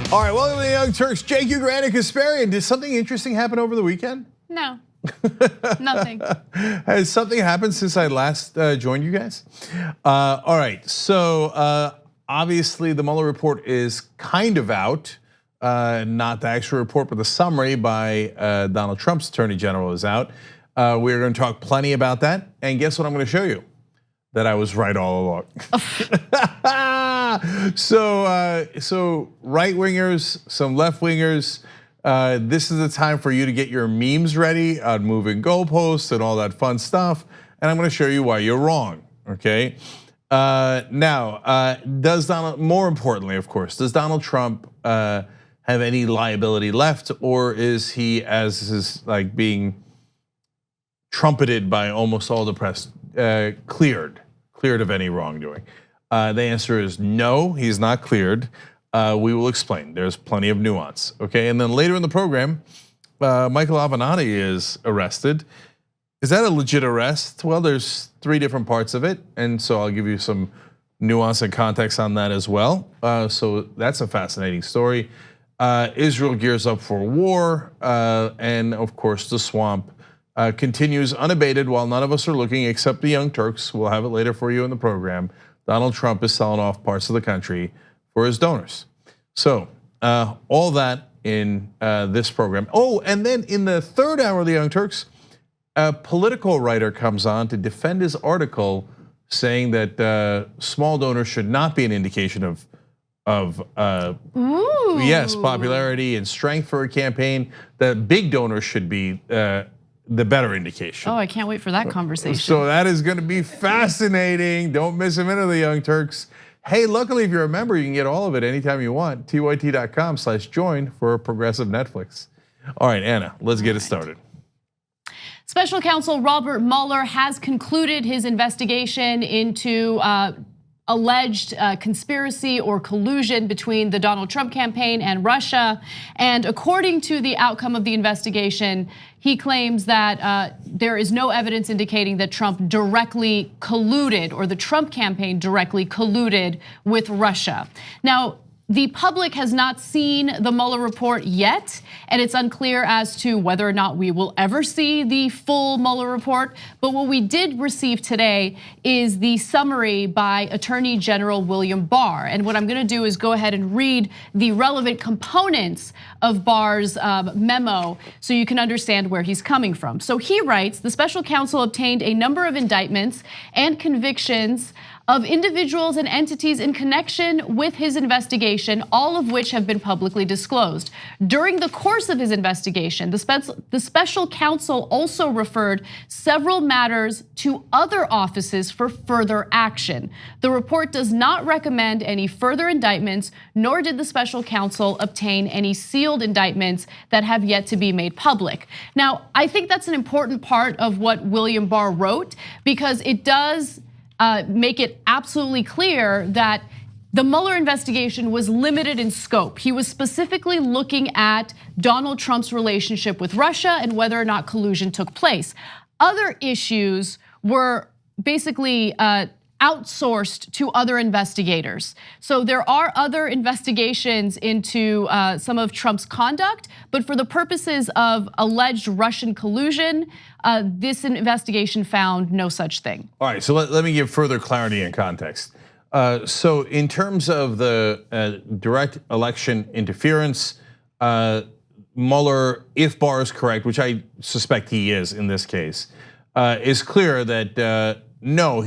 All right, welcome to the Young Turks. Cenk, Uygur, and Kasparian. Did something interesting happen over the weekend? No, nothing. Has something happened since I last joined you guys? All right, so obviously the Mueller report is kind of out. Not the actual report, but the summary by Donald Trump's Attorney General is out. We're going to talk plenty about that. And guess what I'm going to show you? That I was right all along. So right wingers, some left wingers. This is the time for you to get your memes ready on moving goalposts and all that fun stuff. And I'm going to show you why you're wrong. Okay. Now, more importantly, of course, does Donald Trump have any liability left, or is he, as is like being trumpeted by almost all the press, cleared of any wrongdoing? The answer is no, he's not cleared. We will explain. There's plenty of nuance, okay? And then later in the program, Michael Avenatti is arrested. Is that a legit arrest? Well, there's 3 different parts of it, and so I'll give you some nuance and context on that as well. So that's a fascinating story. Israel gears up for war, and of course the swamp continues unabated while none of us are looking except the Young Turks. We'll have it later for you in the program. Donald Trump is selling off parts of the country for his donors. So all that in this program. Oh, and then in the 3rd hour of the Young Turks, a political writer comes on to defend his article saying that small donors should not be an indication of yes, popularity and strength for a campaign. That big donors should be the better indication. Oh, I can't wait for that conversation. So that is going to be fascinating. Don't miss a minute of the Young Turks. Hey, luckily, if you're a member, you can get all of it anytime you want. tyt.com/join for progressive Netflix. All right, Anna, let's get it started. Special counsel Robert Mueller has concluded his investigation into alleged conspiracy or collusion between the Donald Trump campaign and Russia. And according to the outcome of the investigation, he claims that there is no evidence indicating that Trump directly colluded, or the Trump campaign directly colluded with Russia. Now, the public has not seen the Mueller report yet, and it's unclear as to whether or not we will ever see the full Mueller report. But what we did receive today is the summary by Attorney General William Barr. And what I'm gonna do is go ahead and read the relevant components of Barr's memo so you can understand where he's coming from. So he writes, the special counsel obtained a number of indictments and convictions of individuals and entities in connection with his investigation, all of which have been publicly disclosed. During the course of his investigation, the special counsel also referred several matters to other offices for further action. The report does not recommend any further indictments, nor did the special counsel obtain any sealed indictments that have yet to be made public. Now, I think that's an important part of what William Barr wrote, because it does make it absolutely clear that the Mueller investigation was limited in scope. He was specifically looking at Donald Trump's relationship with Russia and whether or not collusion took place. Other issues were basically outsourced to other investigators. So there are other investigations into some of Trump's conduct, but for the purposes of alleged Russian collusion, this investigation found no such thing. All right, so let me give further clarity and context. So in terms of the direct election interference, Mueller, if Barr is correct, which I suspect he is in this case, is clear that no,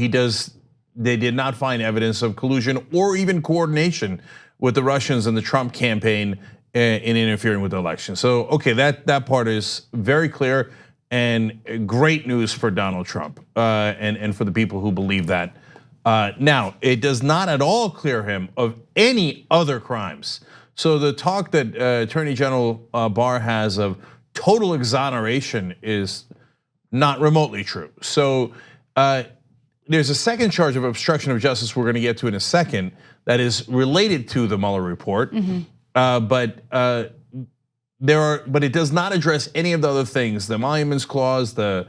they did not find evidence of collusion or even coordination with the Russians and the Trump campaign in interfering with the election. So, okay, that part is very clear and great news for Donald Trump and for the people who believe that. Now, it does not at all clear him of any other crimes. So the talk that Attorney General Barr has of total exoneration is not remotely true. So there's a second charge of obstruction of justice we're going to get to in a second that is related to the Mueller report, but it does not address any of the other things: the emoluments clause, the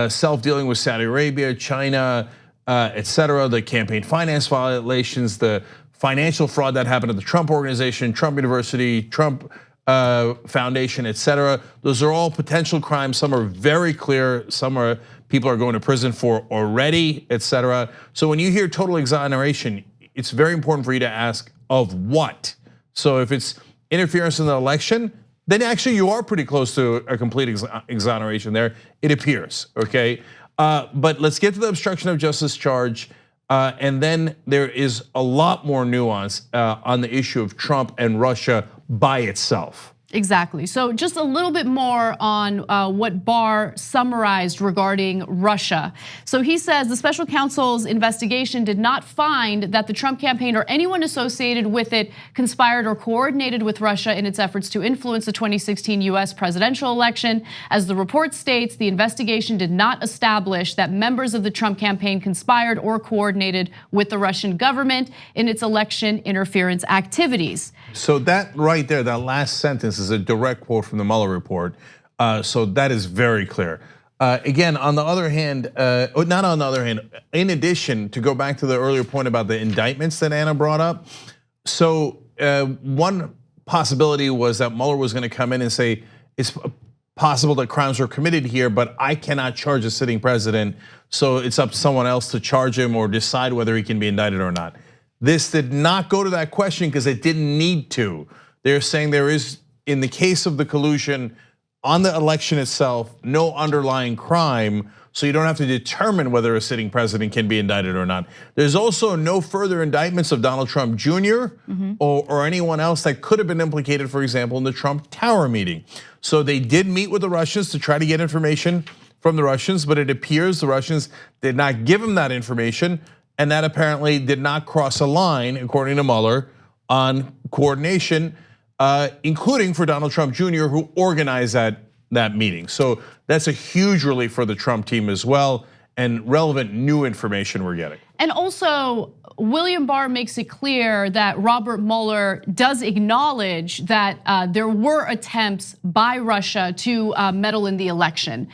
self-dealing with Saudi Arabia, China, et cetera, the campaign finance violations, the financial fraud that happened at the Trump Organization, Trump University, Trump Foundation, etc. Those are all potential crimes. Some are very clear. Some are people are going to prison for already, etc. So when you hear total exoneration, it's very important for you to ask of what. So if it's interference in the election, then actually you are pretty close to a complete exoneration there, it appears, okay? But let's get to the obstruction of justice charge. And then there is a lot more nuance on the issue of Trump and Russia by itself. Exactly. So just a little bit more on what Barr summarized regarding Russia. So he says the special counsel's investigation did not find that the Trump campaign or anyone associated with it conspired or coordinated with Russia in its efforts to influence the 2016 US presidential election. As the report states, the investigation did not establish that members of the Trump campaign conspired or coordinated with the Russian government in its election interference activities. So that right there, that last sentence is a direct quote from the Mueller report. So that is very clear. Again, on the other hand, not on the other hand, in addition, to go back to the earlier point about the indictments that Anna brought up. So one possibility was that Mueller was gonna come in and say, it's possible that crimes were committed here, but I cannot charge a sitting president. So it's up to someone else to charge him or decide whether he can be indicted or not. This did not go to that question because it didn't need to. They're saying there is, in the case of the collusion on the election itself, no underlying crime, so you don't have to determine whether a sitting president can be indicted or not. There's also no further indictments of Donald Trump Jr. Or anyone else that could have been implicated, for example, in the Trump Tower meeting. So they did meet with the Russians to try to get information from the Russians, but it appears the Russians did not give them that information. And that apparently did not cross a line, according to Mueller, on coordination, including for Donald Trump Jr., who organized that meeting. So that's a huge relief for the Trump team as well, and relevant new information we're getting. And also, William Barr makes it clear that Robert Mueller does acknowledge that there were attempts by Russia to meddle in the election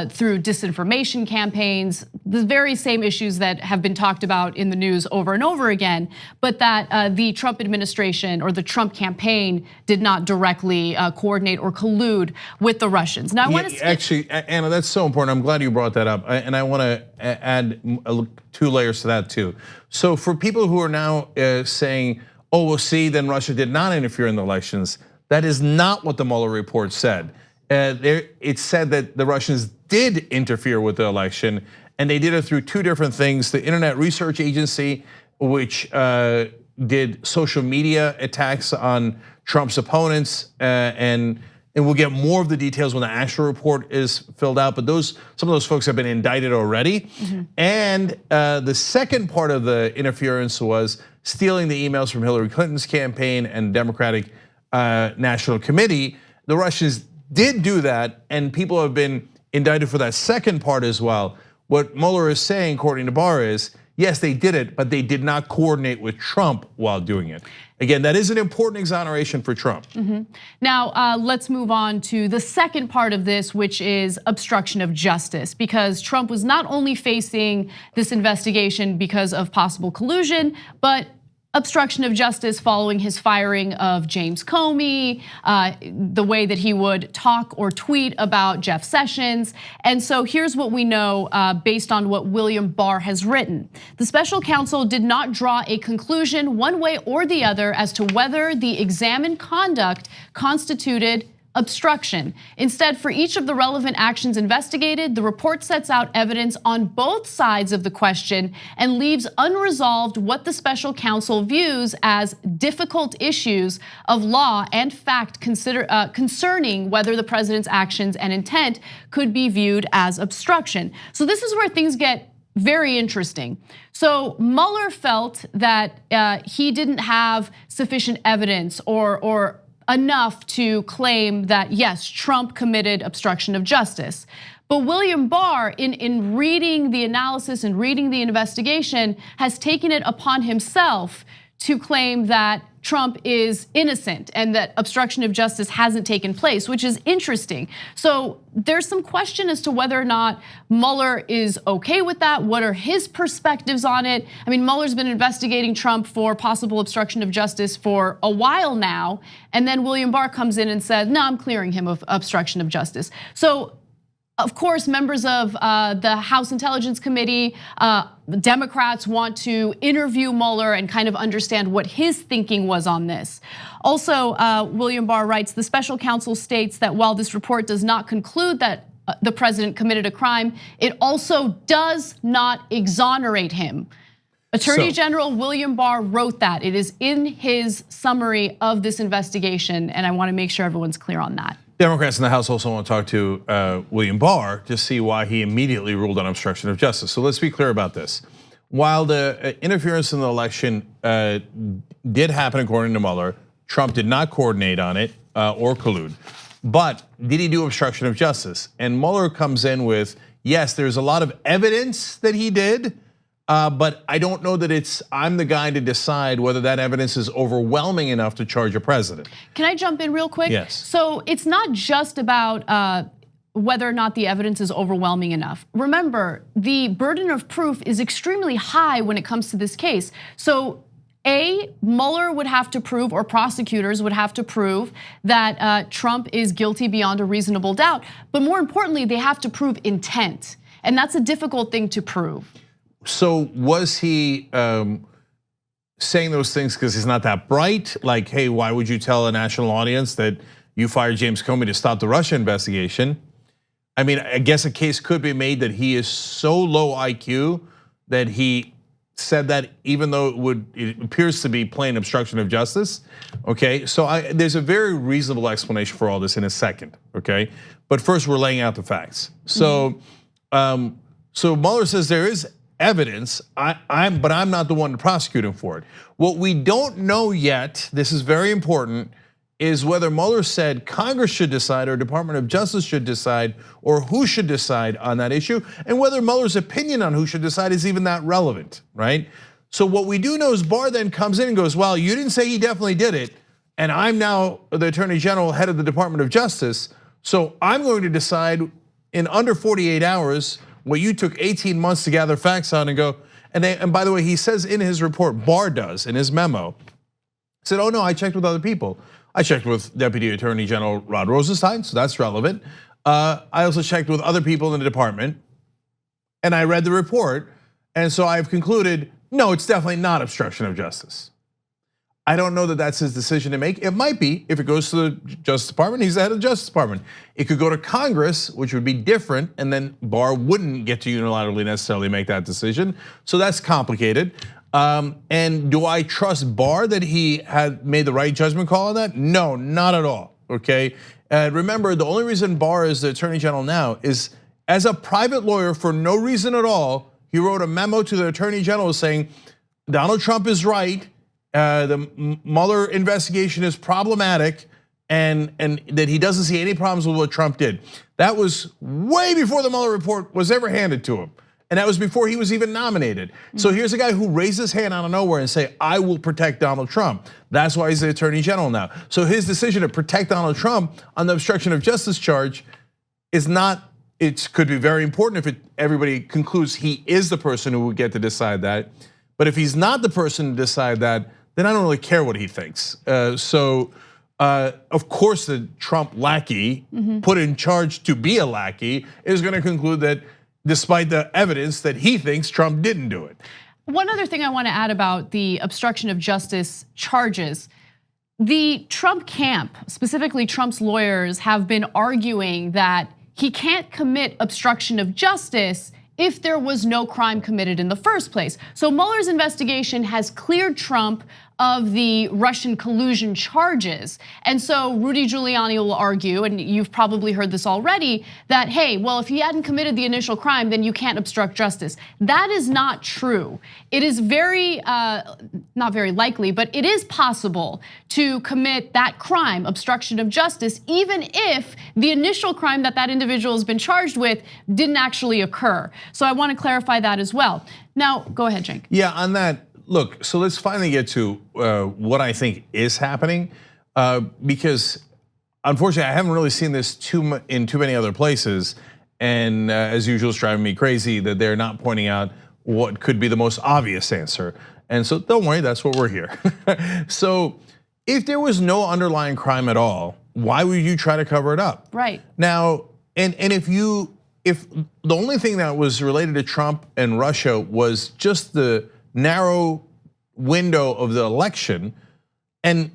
through disinformation campaigns, the very same issues that have been talked about in the news over and over again, but that the Trump administration or the Trump campaign did not directly coordinate or collude with the Russians. Now, I want to actually, Anna, that's so important. I'm glad you brought that up, and I want to add 2 layers to that too. So for people who are now saying, oh, well, see, then Russia did not interfere in the elections, that is not what the Mueller report said. It said that the Russians did interfere with the election, and they did it through 2 different things. The Internet Research Agency, which did social media attacks on Trump's opponents, and we'll get more of the details when the actual report is filled out, but some of those folks have been indicted already. And the second part of the interference was stealing the emails from Hillary Clinton's campaign and Democratic National Committee. The Russians did do that, and people have been indicted for that second part as well. What Mueller is saying, according to Barr, is yes, they did it, but they did not coordinate with Trump while doing it. Again, that is an important exoneration for Trump. Now, let's move on to the second part of this, which is obstruction of justice, because Trump was not only facing this investigation because of possible collusion, but obstruction of justice following his firing of James Comey, the way that he would talk or tweet about Jeff Sessions. And so here's what we know based on what William Barr has written. The special counsel did not draw a conclusion one way or the other as to whether the examined conduct constituted obstruction. Instead, for each of the relevant actions investigated, the report sets out evidence on both sides of the question and leaves unresolved what the special counsel views as difficult issues of law and fact concerning whether the president's actions and intent could be viewed as obstruction. So this is where things get very interesting. So Mueller felt that he didn't have sufficient evidence or enough to claim that yes, Trump committed obstruction of justice. But William Barr, in reading the analysis and reading the investigation, has taken it upon himself to claim that Trump is innocent and that obstruction of justice hasn't taken place, which is interesting. So there's some question as to whether or not Mueller is okay with that. What are his perspectives on it? I mean, Mueller's been investigating Trump for possible obstruction of justice for a while now. And then William Barr comes in and said, no, I'm clearing him of obstruction of justice. So of course, members of the House Intelligence Committee, Democrats want to interview Mueller and kind of understand what his thinking was on this. Also, William Barr writes, the special counsel states that while this report does not conclude that the president committed a crime, it also does not exonerate him. Attorney General William Barr wrote that. It is in his summary of this investigation, and I want to make sure everyone's clear on that. Democrats in the House also want to talk to William Barr to see why he immediately ruled on obstruction of justice. So let's be clear about this. While the interference in the election did happen according to Mueller, Trump did not coordinate on it or collude. But did he do obstruction of justice? And Mueller comes in with, yes, there's a lot of evidence that he did, but I don't know that I'm the guy to decide whether that evidence is overwhelming enough to charge a president. Can I jump in real quick? Yes. So it's not just about whether or not the evidence is overwhelming enough. Remember, the burden of proof is extremely high when it comes to this case. So Mueller would have to prove, or prosecutors would have to prove, that Trump is guilty beyond a reasonable doubt. But more importantly, they have to prove intent. And that's a difficult thing to prove. So was he saying those things because he's not that bright? Like, hey, why would you tell a national audience that you fired James Comey to stop the Russia investigation? I mean, I guess a case could be made that he is so low IQ that he said that even though it appears to be plain obstruction of justice. Okay, so there's a very reasonable explanation for all this in a second. Okay, but first we're laying out the facts. So, so Mueller says there is evidence, but I'm not the one to prosecute him for it. What we don't know yet, this is very important, is whether Mueller said Congress should decide or Department of Justice should decide, or who should decide on that issue, and whether Mueller's opinion on who should decide is even that relevant, right? So what we do know is Barr then comes in and goes, well, you didn't say he definitely did it, and I'm now the Attorney General, head of the Department of Justice, so I'm going to decide in under 48 hours what you took 18 months to gather facts on and go, and by the way, he says in his report, Barr does in his memo, said, oh no, I checked with other people. I checked with Deputy Attorney General Rod Rosenstein, so that's relevant. I also checked with other people in the department, and I read the report, and so I've concluded, no, it's definitely not obstruction of justice. I don't know that that's his decision to make. It might be if it goes to the Justice Department, he's the head of the Justice Department. It could go to Congress, which would be different, and then Barr wouldn't get to unilaterally necessarily make that decision. So that's complicated. And do I trust Barr that he had made the right judgment call on that? No, not at all, okay? Remember, the only reason Barr is the Attorney General now is as a private lawyer for no reason at all, he wrote a memo to the Attorney General saying, Donald Trump is right, the Mueller investigation is problematic, and that he doesn't see any problems with what Trump did. That was way before the Mueller report was ever handed to him. And that was before he was even nominated. So here's a guy who raised his hand out of nowhere and say, I will protect Donald Trump. That's why he's the Attorney General now. So his decision to protect Donald Trump on the obstruction of justice charge is not, it could be very important if everybody concludes he is the person who would get to decide that. But if he's not the person to decide that, then I don't really care what he thinks. Of course, the Trump lackey put in charge to be a lackey is gonna conclude that despite the evidence that he thinks Trump didn't do it. One other thing I want to add about the obstruction of justice charges, the Trump camp, specifically Trump's lawyers, have been arguing that he can't commit obstruction of justice if there was no crime committed in the first place. So Mueller's investigation has cleared Trump of the Russian collusion charges. And so Rudy Giuliani will argue, and you've probably heard this already, that, hey, well, if he hadn't committed the initial crime, then you can't obstruct justice. That is not true. It is not very likely, but it is possible to commit that crime, obstruction of justice, even if the initial crime that individual has been charged with didn't actually occur. So I want to clarify that as well. Now, go ahead, Cenk. Yeah, on that, look, so let's finally get to what I think is happening, because unfortunately I haven't really seen this in too many other places, and as usual, it's driving me crazy that they're not pointing out what could be the most obvious answer. And so don't worry, that's what we're here. So if there was no underlying crime at all, why would you try to cover it up? Right. Now, and if the only thing that was related to Trump and Russia was just the narrow window of the election, and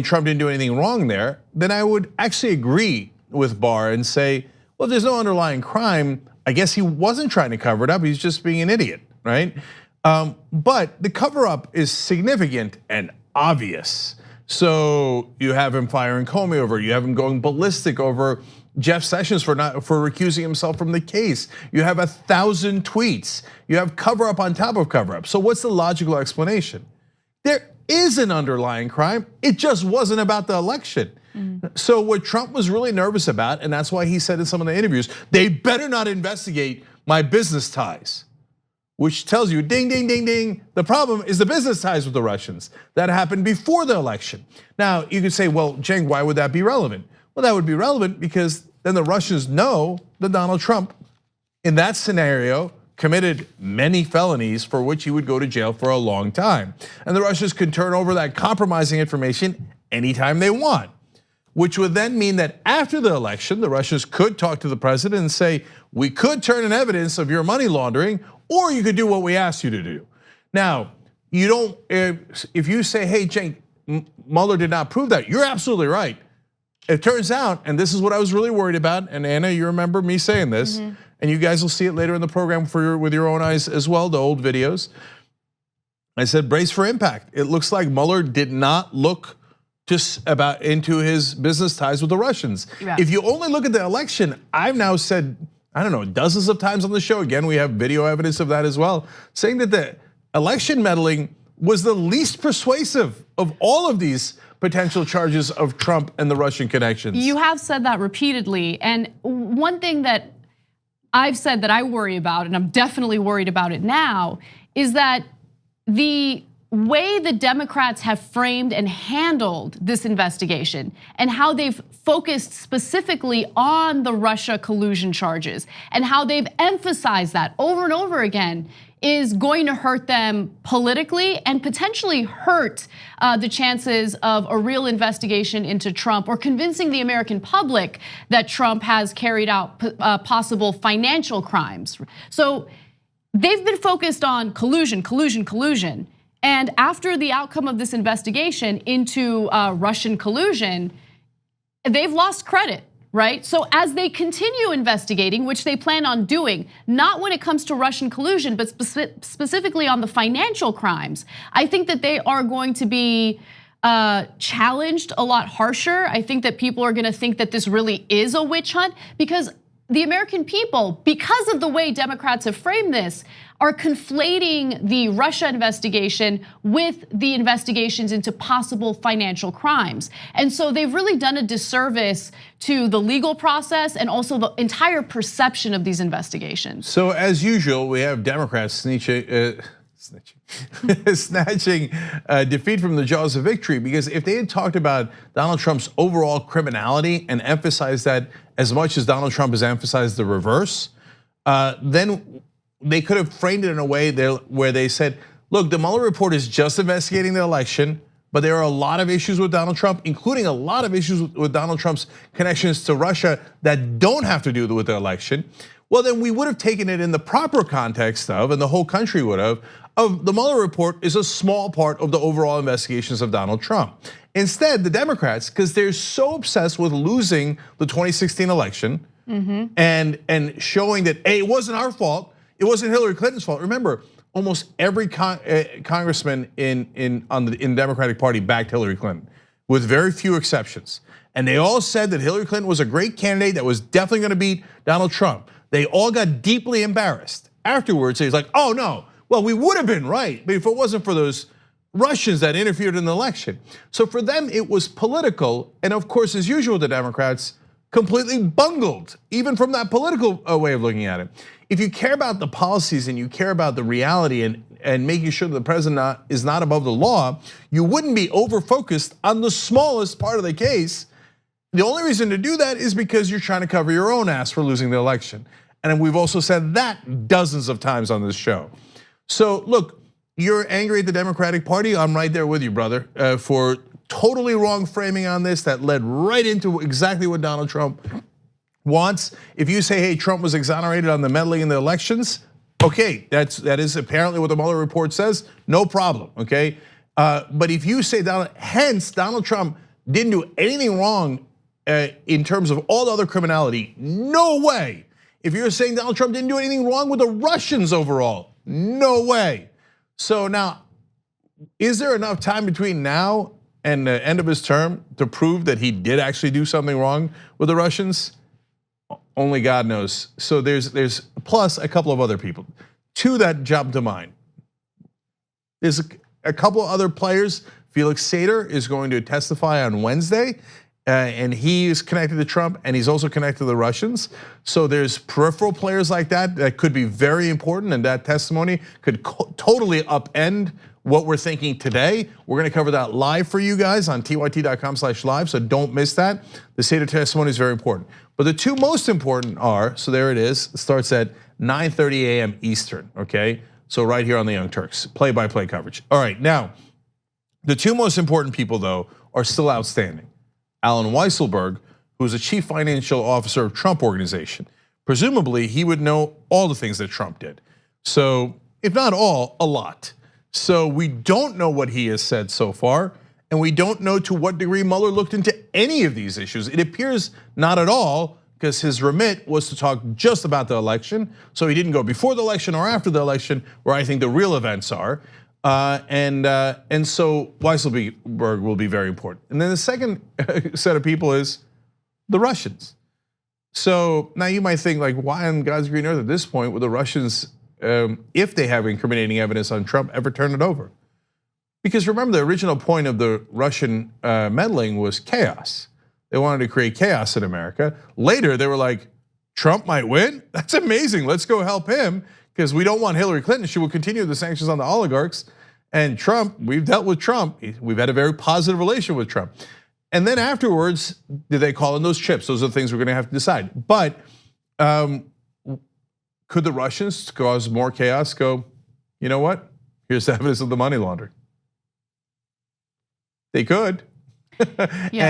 Trump didn't do anything wrong there, then I would actually agree with Barr and say, well, if there's no underlying crime, I guess he wasn't trying to cover it up, he's just being an idiot, right? But the cover up is significant and obvious. So you have him firing Comey over, you have him going ballistic over Jeff Sessions for recusing himself from the case. You have 1,000 tweets. You have cover up on top of cover up. So what's the logical explanation? There is an underlying crime. It just wasn't about the election. So what Trump was really nervous about, and that's why he said in some of the interviews, they better not investigate my business ties, which tells you, ding, ding, ding, ding. The problem is the business ties with the Russians. That happened before the election. Now, you could say, well, Cenk, why would that be relevant? Well, that would be relevant because then the Russians know that Donald Trump, in that scenario, committed many felonies for which he would go to jail for a long time. And the Russians could turn over that compromising information anytime they want, which would then mean that after the election, the Russians could talk to the president and say, we could turn in evidence of your money laundering, or you could do what we asked you to do. Now, you don't, if you say, hey, Cenk, Mueller did not prove that, you're absolutely right. It turns out, and this is what I was really worried about, and Anna, you remember me saying this, and you guys will see it later in the program with your own eyes as well, the old videos. I said, brace for impact. It looks like Mueller did not look just into his business ties with the Russians. Yeah. If you only look at the election, I've now said, I don't know, dozens of times on the show, again, we have video evidence of that as well, saying that the election meddling was the least persuasive of all of these potential charges of Trump and the Russian connections. You have said that repeatedly, and one thing that I've said that I worry about, and I'm definitely worried about it now, is that the way the Democrats have framed and handled this investigation and how they've focused specifically on the Russia collusion charges and how they've emphasized that over and over again is going to hurt them politically and potentially hurt the chances of a real investigation into Trump or convincing the American public that Trump has carried out possible financial crimes. So they've been focused on collusion, collusion, collusion. And after the outcome of this investigation into Russian collusion, they've lost credit, right? So as they continue investigating, which they plan on doing, not when it comes to Russian collusion, but specifically on the financial crimes, I think that they are going to be challenged a lot harsher. I think that people are gonna think that this really is a witch hunt because the American people, because of the way Democrats have framed this, are conflating the Russia investigation with the investigations into possible financial crimes. And so they've really done a disservice to the legal process and also the entire perception of these investigations. So as usual, we have Democrats snatching defeat from the jaws of victory, because if they had talked about Donald Trump's overall criminality and emphasized that as much as Donald Trump has emphasized the reverse, then they could have framed it in a way where they said, look, the Mueller report is just investigating the election, but there are a lot of issues with Donald Trump, including a lot of issues with Donald Trump's connections to Russia that don't have to do with the election. Well, then we would have taken it in the proper context of, and the whole country would have, of the Mueller report is a small part of the overall investigations of Donald Trump. Instead, the Democrats, because they're so obsessed with losing the 2016 election and showing that, hey, it wasn't our fault, it wasn't Hillary Clinton's fault. Remember, almost every congressman in the Democratic Party backed Hillary Clinton, with very few exceptions. And they all said that Hillary Clinton was a great candidate that was definitely gonna beat Donald Trump. They all got deeply embarrassed. Afterwards, he's like, oh no, well, we would have been right, but if it wasn't for those Russians that interfered in the election. So for them, it was political. And of course, as usual, the Democrats, completely bungled, even from that political way of looking at it. If you care about the policies and you care about the reality and making sure that the president is not above the law, you wouldn't be over-focused on the smallest part of the case. The only reason to do that is because you're trying to cover your own ass for losing the election. And we've also said that dozens of times on this show. So look, you're angry at the Democratic Party. I'm right there with you, brother, for totally wrong framing on this that led right into exactly what Donald Trump wants. If you say, hey, Trump was exonerated on the meddling in the elections, okay, that is apparently what the Mueller report says, no problem, okay? But if you say Donald Trump didn't do anything wrong in terms of all the other criminality, no way. If you're saying Donald Trump didn't do anything wrong with the Russians overall, no way. So now, is there enough time between now and the end of his term to prove that he did actually do something wrong with the Russians? Only God knows. So there's plus a couple of other people. Two that jump to mind. There's a couple of other players. Felix Sater is going to testify on Wednesday. And he is connected to Trump, and he's also connected to the Russians. So there's peripheral players like that could be very important, and that testimony could totally upend what we're thinking today. We're gonna cover that live for you guys on tyt.com/live, so don't miss that. The Sater testimony is very important. But the two most important are, so there it is, it starts at 9:30 a.m. Eastern, okay? So right here on the Young Turks, play-by-play coverage. All right, now, the two most important people though are still outstanding. Alan Weisselberg, who's the chief financial officer of Trump Organization. Presumably, he would know all the things that Trump did. So, if not all, a lot. So we don't know what he has said so far, and we don't know to what degree Mueller looked into any of these issues. It appears not at all, because his remit was to talk just about the election. So he didn't go before the election or after the election, where I think the real events are. And so Weisselberg will be very important. And then the second set of people is the Russians. So now you might think, like, why on God's green earth at this point would the Russians, if they have incriminating evidence on Trump, ever turn it over? Because remember, the original point of the Russian meddling was chaos. They wanted to create chaos in America. Later, they were like, Trump might win? That's amazing, let's go help him. Because we don't want Hillary Clinton. She will continue the sanctions on the oligarchs. And Trump, we've dealt with Trump. We've had a very positive relation with Trump. And then afterwards, did they call in those chips? Those are the things we're gonna have to decide. But could the Russians cause more chaos? Go, you know what? Here's the evidence of the money laundering. They could. Yeah.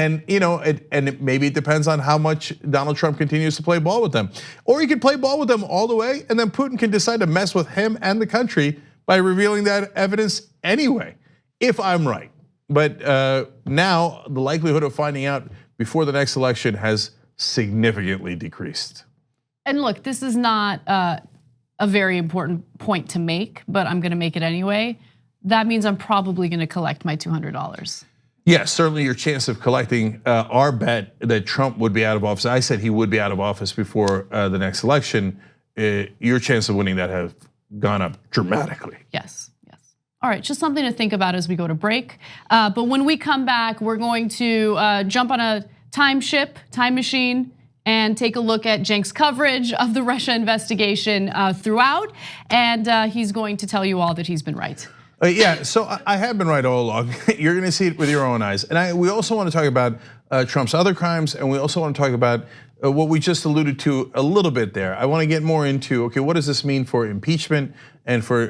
And maybe it depends on how much Donald Trump continues to play ball with them. Or he could play ball with them all the way, and then Putin can decide to mess with him and the country by revealing that evidence anyway, if I'm right. But now the likelihood of finding out before the next election has significantly decreased. And look, this is not a very important point to make, but I'm gonna make it anyway. That means I'm probably gonna collect my $200. Yes, certainly your chance of collecting our bet that Trump would be out of office. I said he would be out of office before the next election. Your chance of winning that have gone up dramatically. Yes. All right, just something to think about as we go to break. But when we come back, we're going to jump on a time machine, and take a look at Cenk's coverage of the Russia investigation throughout. And he's going to tell you all that he's been right. Yeah, so I have been right all along. You're gonna see it with your own eyes. And we also wanna talk about Trump's other crimes, and we also wanna talk about what we just alluded to a little bit there. I wanna get more into, okay, what does this mean for impeachment and for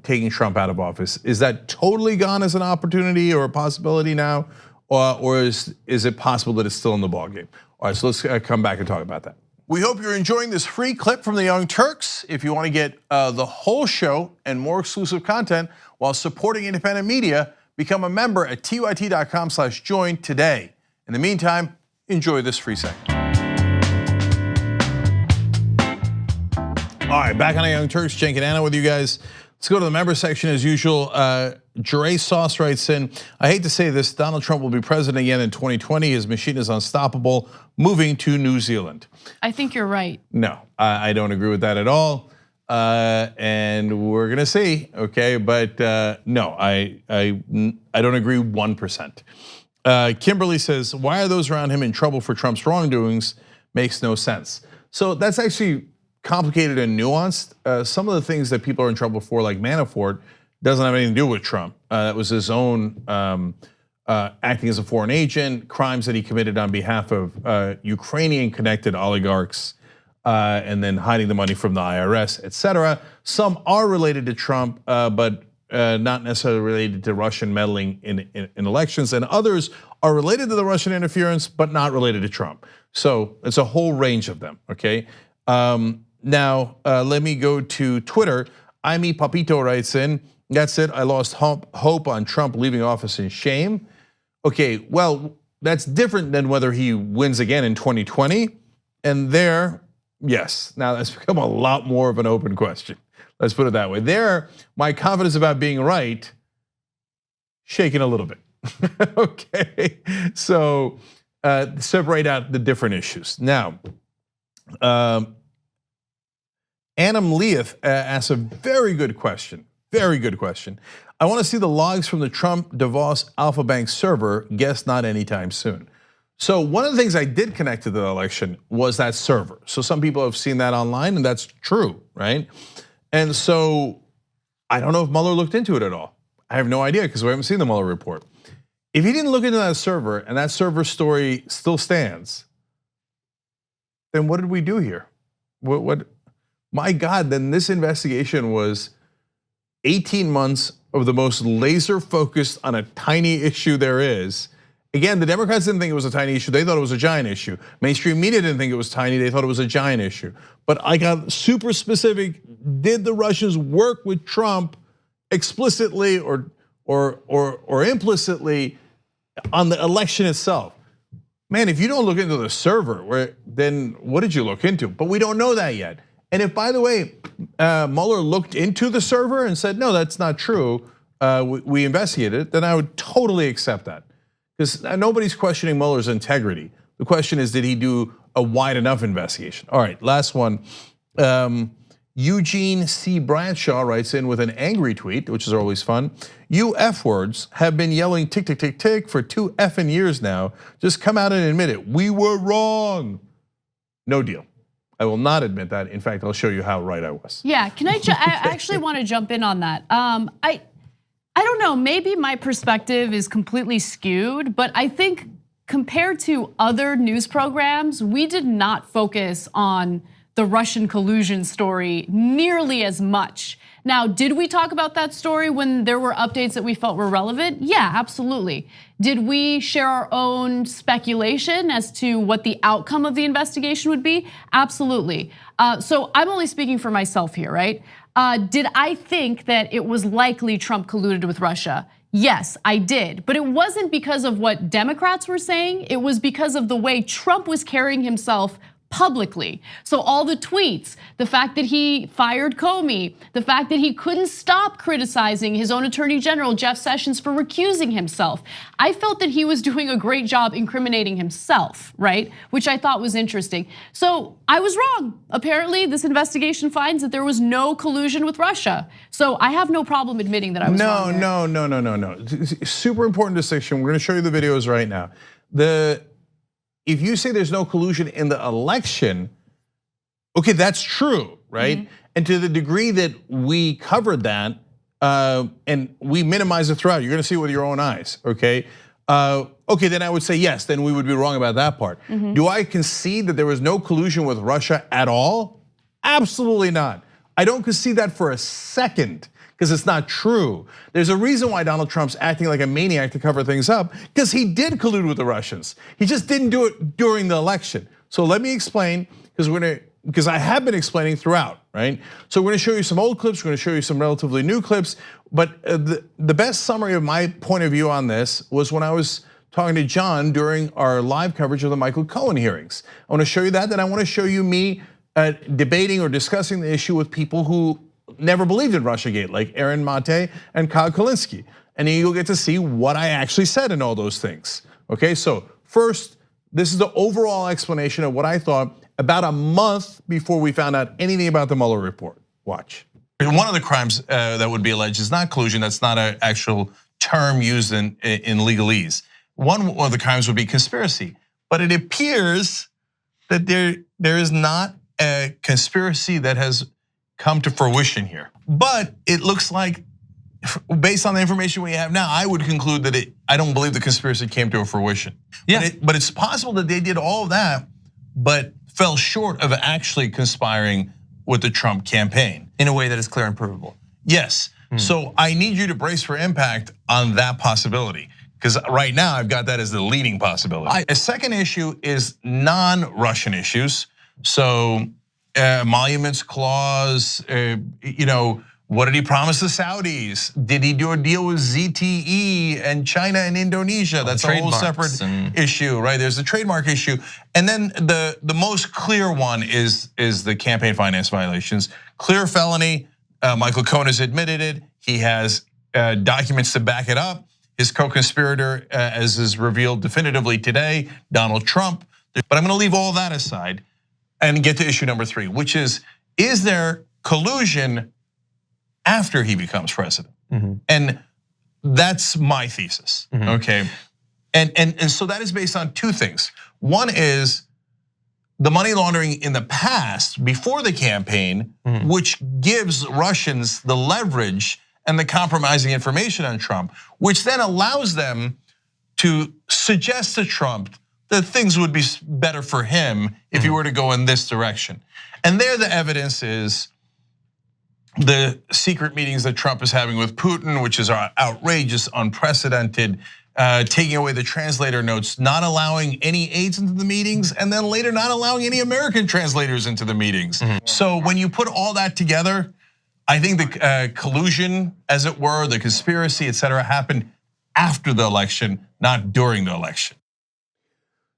taking Trump out of office? Is that totally gone as an opportunity or a possibility now? Or is it possible that it's still in the ballgame? All right, so let's come back and talk about that. We hope you're enjoying this free clip from the Young Turks. If you want to get the whole show and more exclusive content while supporting independent media, become a member at tyt.com/join today. In the meantime, enjoy this free segment. All right, back on the Young Turks, Cenk and Anna with you guys. Let's go to the member section as usual. Jure Sauce writes in, I hate to say this, Donald Trump will be president again in 2020. His machine is unstoppable, moving to New Zealand. I think you're right. No, I don't agree with that at all. And we're gonna see, okay? But no, I don't agree 1%. Kimberly says, why are those around him in trouble for Trump's wrongdoings makes no sense. So that's actually complicated and nuanced. Some of the things that people are in trouble for, like Manafort, doesn't have anything to do with Trump. That was his own acting as a foreign agent, crimes that he committed on behalf of Ukrainian-connected oligarchs, and then hiding the money from the IRS, etc. Some are related to Trump, but not necessarily related to Russian meddling in elections, and others are related to the Russian interference, but not related to Trump. So it's a whole range of them, okay? Now, let me go to Twitter. Amy Papito writes in, that's it, I lost hope on Trump leaving office in shame. Okay, well, that's different than whether he wins again in 2020. And there, yes, now that's become a lot more of an open question. Let's put it that way. There, my confidence about being right, shaken a little bit. Okay, so separate out the different issues. Now, Anam Leith asks a very good question. Very good question. I want to see the logs from the Trump Davos Alpha Bank server. Guess not anytime soon. So one of the things I did connect to the election was that server. So some people have seen that online, and that's true, right? And so I don't know if Mueller looked into it at all. I have no idea because we haven't seen the Mueller report. If he didn't look into that server and that server story still stands, then what did we do here? What? My God, then this investigation was 18 months of the most laser focused on a tiny issue there is. Again, the Democrats didn't think it was a tiny issue. They thought it was a giant issue. Mainstream media didn't think it was tiny. They thought it was a giant issue. But I got super specific. Did the Russians work with Trump explicitly or implicitly on the election itself? Man, if you don't look into the server, then what did you look into? But we don't know that yet. And if, by the way, Mueller looked into the server and said, no, that's not true, we investigated it, then I would totally accept that. Because nobody's questioning Mueller's integrity. The question is, did he do a wide enough investigation? All right, last one. Eugene C. Bradshaw writes in with an angry tweet, which is always fun. You F words have been yelling tick, tick, tick, tick for 2 effing years now. Just come out and admit it. We were wrong. No deal. I will not admit that. In fact, I'll show you how right I was. Yeah, can I actually want to jump in on that. I don't know, maybe my perspective is completely skewed, but I think compared to other news programs, we did not focus on the Russian collusion story nearly as much. Now, did we talk about that story when there were updates that we felt were relevant? Yeah, absolutely. Did we share our own speculation as to what the outcome of the investigation would be? Absolutely. So I'm only speaking for myself here, right? Did I think that it was likely Trump colluded with Russia? Yes, I did, but it wasn't because of what Democrats were saying. It was because of the way Trump was carrying himself publicly. So all the tweets, the fact that he fired Comey, the fact that he couldn't stop criticizing his own Attorney General, Jeff Sessions, for recusing himself. I felt that he was doing a great job incriminating himself, right? Which I thought was interesting. So I was wrong. Apparently, this investigation finds that there was no collusion with Russia. So I have no problem admitting that I was wrong. No. Super important distinction. We're gonna show you the videos right now. If you say there's no collusion in the election, okay, that's true, right? Mm-hmm. And to the degree that we covered that, and we minimize it throughout, you're gonna see it with your own eyes, okay? Okay, then I would say yes, then we would be wrong about that part. Mm-hmm. Do I concede that there was no collusion with Russia at all? Absolutely not. I don't concede that for a second, because it's not true. There's a reason why Donald Trump's acting like a maniac to cover things up, because he did collude with the Russians. He just didn't do it during the election. So let me explain, because I have been explaining throughout, right? So we're gonna show you some old clips, we're gonna show you some relatively new clips, but the best summary of my point of view on this was when I was talking to John during our live coverage of the Michael Cohen hearings. I wanna show you that, then I wanna show you me debating or discussing the issue with people who never believed in Russiagate, like Aaron Mate and Kyle Kulinski. And you'll get to see what I actually said in all those things. Okay, so first, this is the overall explanation of what I thought about a month before we found out anything about the Mueller report. Watch. One of the crimes that would be alleged is not collusion. That's not an actual term used in legalese. One of the crimes would be conspiracy. But it appears that there is not a conspiracy that has come to fruition here. But it looks like, based on the information we have now, I would conclude that I don't believe the conspiracy came to a fruition. Yeah. But it's possible that they did all of that, but fell short of actually conspiring with the Trump campaign. In a way that is clear and provable. Yes, so I need you to brace for impact on that possibility, because right now I've got that as the leading possibility. A second issue is non-Russian issues. So emoluments clause, what did he promise the Saudis? Did he do a deal with ZTE and China and Indonesia? That's a whole separate issue, right? There's a trademark issue. And then the most clear one is the campaign finance violations. Clear felony, Michael Cohen has admitted it. He has documents to back it up. His co-conspirator, as is revealed definitively today, Donald Trump. But I'm gonna leave all that aside and get to issue number 3, which is there collusion after he becomes president? And that's my thesis, okay? And so that is based on 2 things. One is the money laundering in the past, before the campaign, which gives Russians the leverage and the compromising information on Trump, which then allows them to suggest to Trump that things would be better for him if he were to go in this direction. And there the evidence is the secret meetings that Trump is having with Putin, which is outrageous, unprecedented, taking away the translator notes, not allowing any aides into the meetings, and then later not allowing any American translators into the meetings. So when you put all that together, I think the collusion, as it were, the conspiracy, et cetera, happened after the election, not during the election.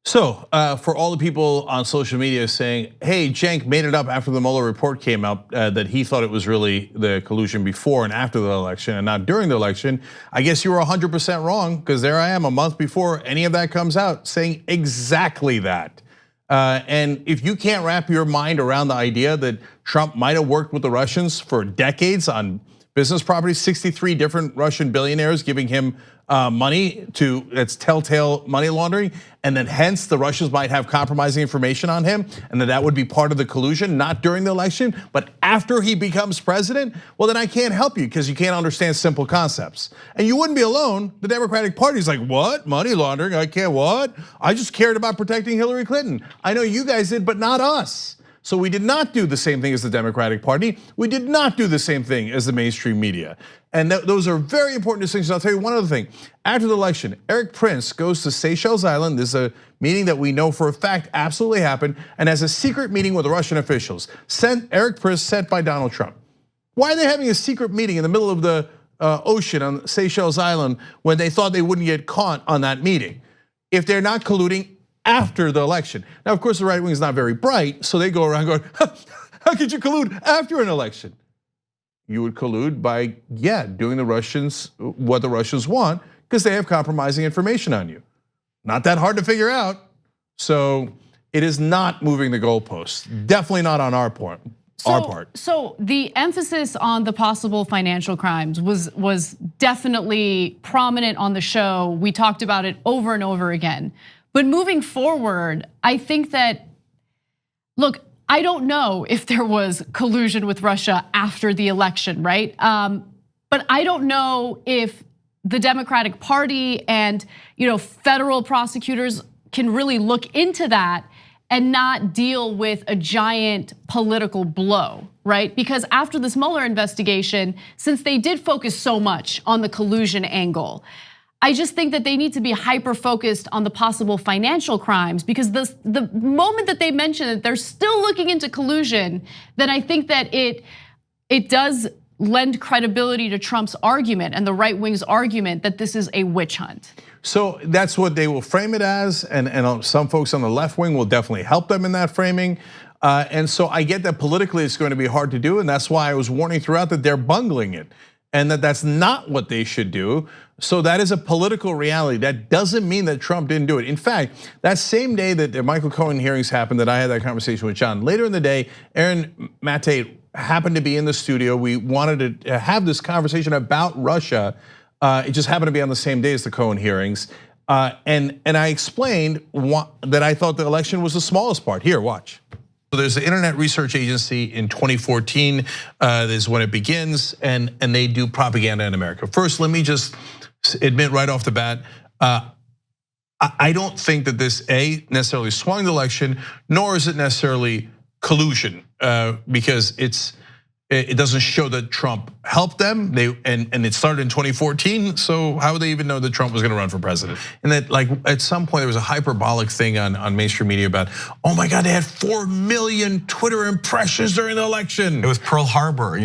So for all the people on social media saying, hey, Cenk made it up after the Mueller report came out that he thought it was really the collusion before and after the election and not during the election, I guess you were 100% wrong, because there I am a month before any of that comes out saying exactly that. And if you can't wrap your mind around the idea that Trump might have worked with the Russians for decades on business properties, 63 different Russian billionaires giving him money that's telltale money laundering, and then hence the Russians might have compromising information on him, and that would be part of the collusion, not during the election, but after he becomes president, well then I can't help you because you can't understand simple concepts. And you wouldn't be alone. The Democratic Party's like, what? Money laundering, I can't what? I just cared about protecting Hillary Clinton. I know you guys did, but not us. So we did not do the same thing as the Democratic Party. We did not do the same thing as the mainstream media. And those are very important distinctions. I'll tell you one other thing. After the election, Eric Prince goes to Seychelles Island. This is a meeting that we know for a fact absolutely happened, and has a secret meeting with the Russian officials. Eric Prince sent by Donald Trump. Why are they having a secret meeting in the middle of the ocean on Seychelles Island when they thought they wouldn't get caught on that meeting? If they're not colluding after the election. Now, of course, the right wing is not very bright, so they go around going, how could you collude after an election? You would collude by, doing the Russians what the Russians want, because they have compromising information on you. Not that hard to figure out. So it is not moving the goalposts. Definitely not on our part. So the emphasis on the possible financial crimes was definitely prominent on the show. We talked about it over and over again. But moving forward, I think that, look, I don't know if there was collusion with Russia after the election, right? But I don't know if the Democratic Party and federal prosecutors can really look into that and not deal with a giant political blow, right? Because after this Mueller investigation, since they did focus so much on the collusion angle, I just think that they need to be hyper-focused on the possible financial crimes, because the moment that they mention that they're still looking into collusion, then I think that it does lend credibility to Trump's argument and the right wing's argument that this is a witch hunt. So that's what they will frame it as, and some folks on the left wing will definitely help them in that framing. And so I get that politically it's going to be hard to do, and that's why I was warning throughout that they're bungling it, and that's not what they should do. So that is a political reality. That doesn't mean that Trump didn't do it. In fact, that same day that the Michael Cohen hearings happened, that I had that conversation with John, later in the day, Aaron Maté happened to be in the studio. We wanted to have this conversation about Russia. It just happened to be on the same day as the Cohen hearings. And I explained that I thought the election was the smallest part. Here, watch. So there's the Internet Research Agency in 2014, is when it begins, and they do propaganda in America. First, let me just admit right off the bat, I don't think that this necessarily swung the election, nor is it necessarily collusion, because it doesn't show that Trump helped them. And it started in 2014. So how would they even know that Trump was going to run for president? And that, like, at some point there was a hyperbolic thing on mainstream media about, oh my God, they had 4 million Twitter impressions during the election. It was Pearl Harbor,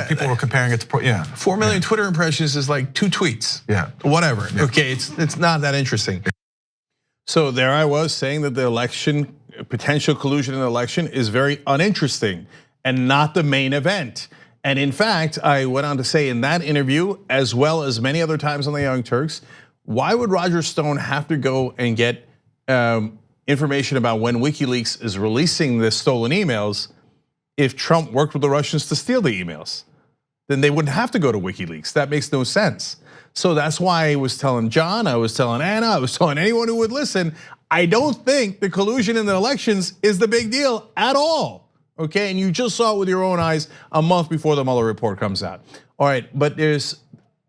people were comparing it to 4 million Twitter impressions is like 2 tweets. Yeah, whatever. Yeah. Okay, it's not that interesting. So there I was saying that the election, potential collusion in the election, is very uninteresting and not the main event. And in fact, I went on to say in that interview, as well as many other times on the Young Turks, why would Roger Stone have to go and get information about when WikiLeaks is releasing the stolen emails if Trump worked with the Russians to steal the emails? Then they wouldn't have to go to WikiLeaks. That makes no sense. So that's why I was telling John, I was telling Anna, I was telling anyone who would listen, I don't think the collusion in the elections is the big deal at all. Okay, and you just saw it with your own eyes a month before the Mueller report comes out. All right, but did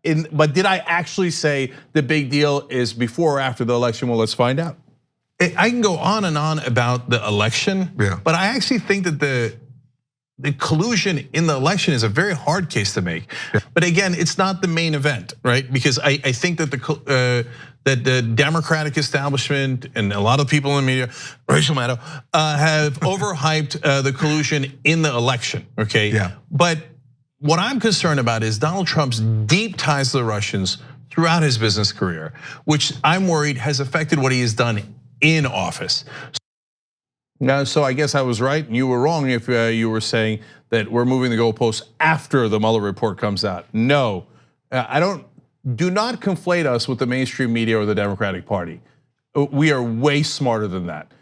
I actually say the big deal is before or after the election? Well, let's find out. I can go on and on about the election, but I actually think that the collusion in the election is a very hard case to make. But again, it's not the main event, right? Because I think that the Democratic establishment and a lot of people in the media, Rachel Maddow, have overhyped the collusion in the election, okay? Yeah. But what I'm concerned about is Donald Trump's deep ties to the Russians throughout his business career, which I'm worried has affected what he has done in office. Now, so I guess I was right and you were wrong if you were saying that we're moving the goalposts after the Mueller report comes out. No, do not conflate us with the mainstream media or the Democratic Party. We are way smarter than that.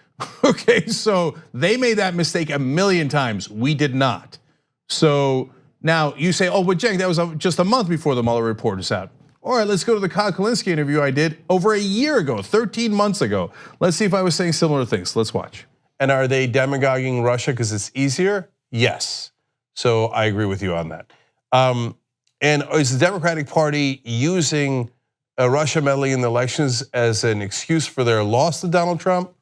Okay, so they made that mistake a million times. We did not. So now you say, oh, but Cenk, that was just a month before the Mueller report is out. All right, let's go to the Kyle Kulinski interview I did over a year ago, 13 months ago. Let's see if I was saying similar things. Let's watch. And are they demagoguing Russia because it's easier? Yes. So I agree with you on that. And is the Democratic Party using Russia meddling in the elections as an excuse for their loss to Donald Trump?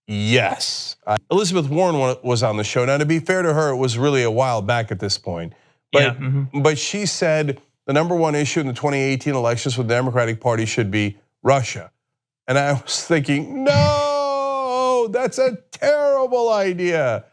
Yes. Elizabeth Warren was on the show. Now, to be fair to her, it was really a while back at this point. But she said the #1 issue in the 2018 elections for the Democratic Party should be Russia. And I was thinking, no, that's a terrible idea.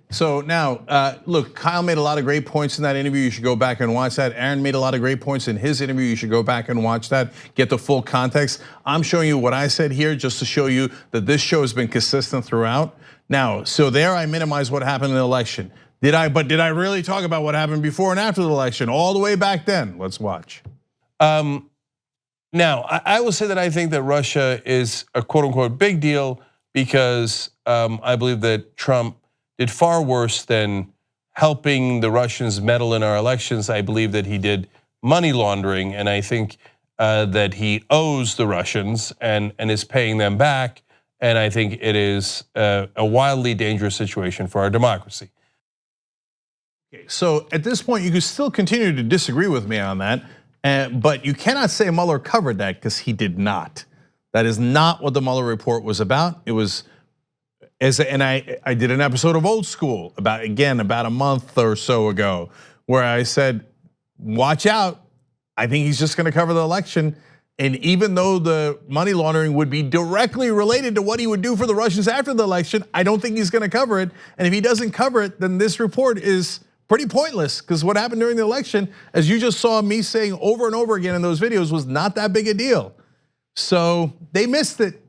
So now, look, Kyle made a lot of great points in that interview. You should go back and watch that. Aaron made a lot of great points in his interview. You should go back and watch that, get the full context. I'm showing you what I said here just to show you that this show has been consistent throughout. Now, so there I minimized what happened in the election. But did I really talk about what happened before and after the election, all the way back then? Let's watch. Now, I will say that I think that Russia is a quote unquote big deal because I believe that Trump did far worse than helping the Russians meddle in our elections. I believe that he did money laundering, and I think that he owes the Russians and is paying them back. And I think it is a wildly dangerous situation for our democracy. Okay, so at this point, you can still continue to disagree with me on that, but you cannot say Mueller covered that because he did not. That is not what the Mueller report was about. It was, and I did an episode of Old School about a month or so ago, where I said, watch out. I think he's just gonna cover the election. And even though the money laundering would be directly related to what he would do for the Russians after the election, I don't think he's gonna cover it. And if he doesn't cover it, then this report is pretty pointless, because what happened during the election, as you just saw me saying over and over again in those videos, was not that big a deal. So they missed it.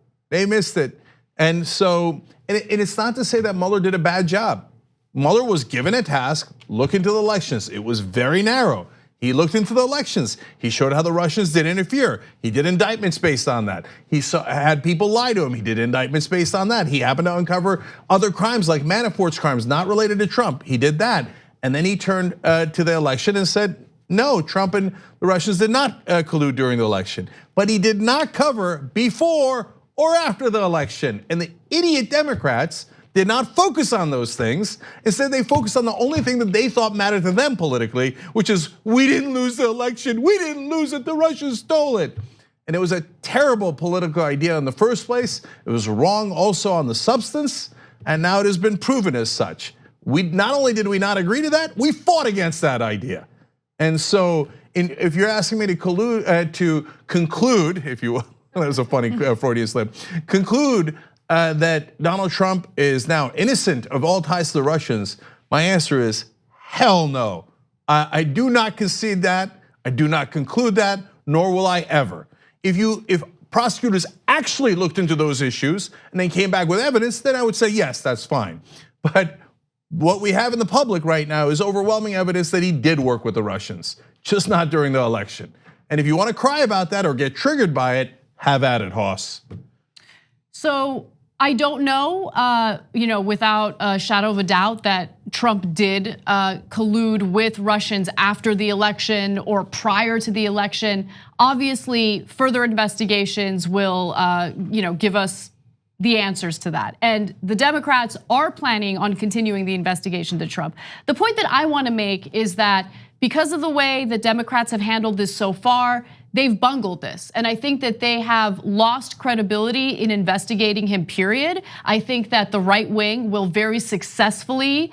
And so, and it's not to say that Mueller did a bad job. Mueller was given a task, look into the elections. It was very narrow. He looked into the elections. He showed how the Russians did interfere. He did indictments based on that. He had people lie to him. He did indictments based on that. He happened to uncover other crimes like Manafort's crimes, not related to Trump. He did that. And then he turned to the election and said, no, Trump and the Russians did not collude during the election, but he did not cover before or after the election. And the idiot Democrats did not focus on those things. Instead, they focused on the only thing that they thought mattered to them politically, which is, we didn't lose the election, we didn't lose it, the Russians stole it. And it was a terrible political idea in the first place. It was wrong also on the substance, and now it has been proven as such. Not only did we not agree to that, we fought against that idea. And so, if you're asking me to conclude, if you will, that was a funny Freudian slip, conclude that Donald Trump is now innocent of all ties to the Russians, my answer is hell no. I do not concede that, I do not conclude that, nor will I ever. If prosecutors actually looked into those issues and they came back with evidence, then I would say yes, that's fine. But what we have in the public right now is overwhelming evidence that he did work with the Russians, just not during the election. And if you want to cry about that or get triggered by it, have at it, Hoss. So I don't know, without a shadow of a doubt that Trump did collude with Russians after the election or prior to the election. Obviously, further investigations will, give us the answers to that. And the Democrats are planning on continuing the investigation to Trump. The point that I want to make is that because of the way the Democrats have handled this so far, they've bungled this. And I think that they have lost credibility in investigating him, period. I think that the right wing will very successfully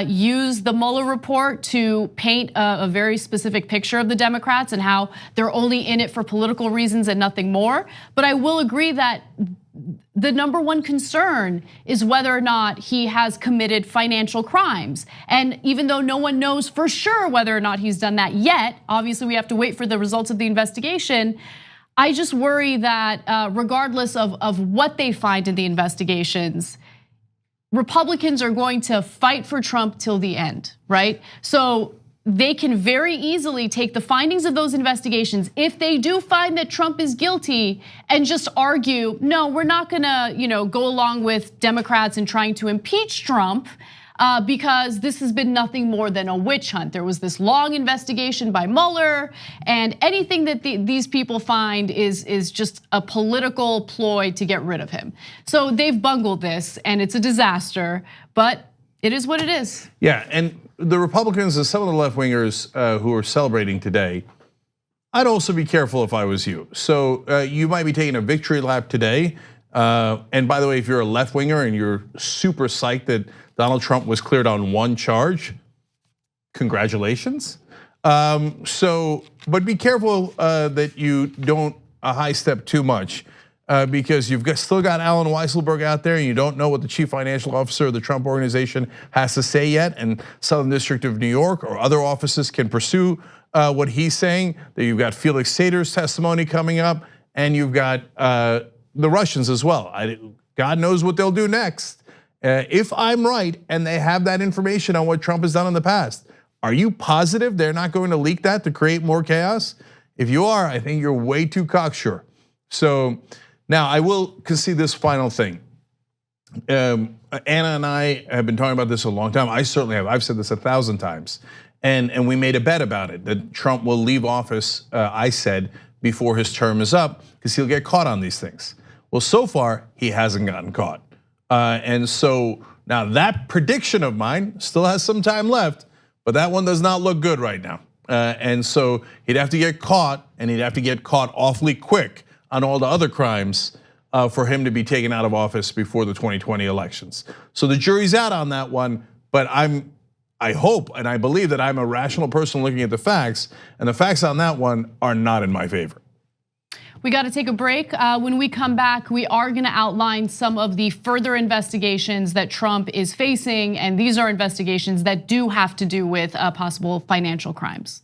use the Mueller report to paint a very specific picture of the Democrats and how they're only in it for political reasons and nothing more. But I will agree that the number one concern is whether or not he has committed financial crimes. And even though no one knows for sure whether or not he's done that yet, obviously we have to wait for the results of the investigation. I just worry that regardless of what they find in the investigations, Republicans are going to fight for Trump till the end, right? So they can very easily take the findings of those investigations, if they do find that Trump is guilty, and just argue, no, we're not gonna go along with Democrats in trying to impeach Trump because this has been nothing more than a witch hunt. There was this long investigation by Mueller, and anything that these people find is just a political ploy to get rid of him. So they've bungled this, and it's a disaster, but it is what it is. Yeah, and the Republicans and some of the left-wingers who are celebrating today, I'd also be careful if I was you. So you might be taking a victory lap today. And by the way, if you're a left-winger and you're super psyched that Donald Trump was cleared on one charge, congratulations. But be careful that you don't high step too much. Because you've still got Alan Weisselberg out there, and you don't know what the chief financial officer of the Trump organization has to say yet. And Southern District of New York or other offices can pursue what he's saying. That you've got Felix Sater's testimony coming up, and you've got the Russians as well. God knows what they'll do next. If I'm right, and they have that information on what Trump has done in the past, are you positive they're not going to leak that to create more chaos? If you are, I think you're way too cocksure. So. Now, I will concede this final thing. Anna and I have been talking about this a long time. I certainly have. I've said this 1,000 times. And we made a bet about it, that Trump will leave office, I said, before his term is up, because he'll get caught on these things. Well, so far, he hasn't gotten caught. And so now that prediction of mine still has some time left, but that one does not look good right now. And so he'd have to get caught, and he'd have to get caught awfully quick on all the other crimes for him to be taken out of office before the 2020 elections. So the jury's out on that one, but I hope and I believe that I'm a rational person looking at the facts, and the facts on that one are not in my favor. We got to take a break. When we come back, we are going to outline some of the further investigations that Trump is facing, and these are investigations that do have to do with possible financial crimes.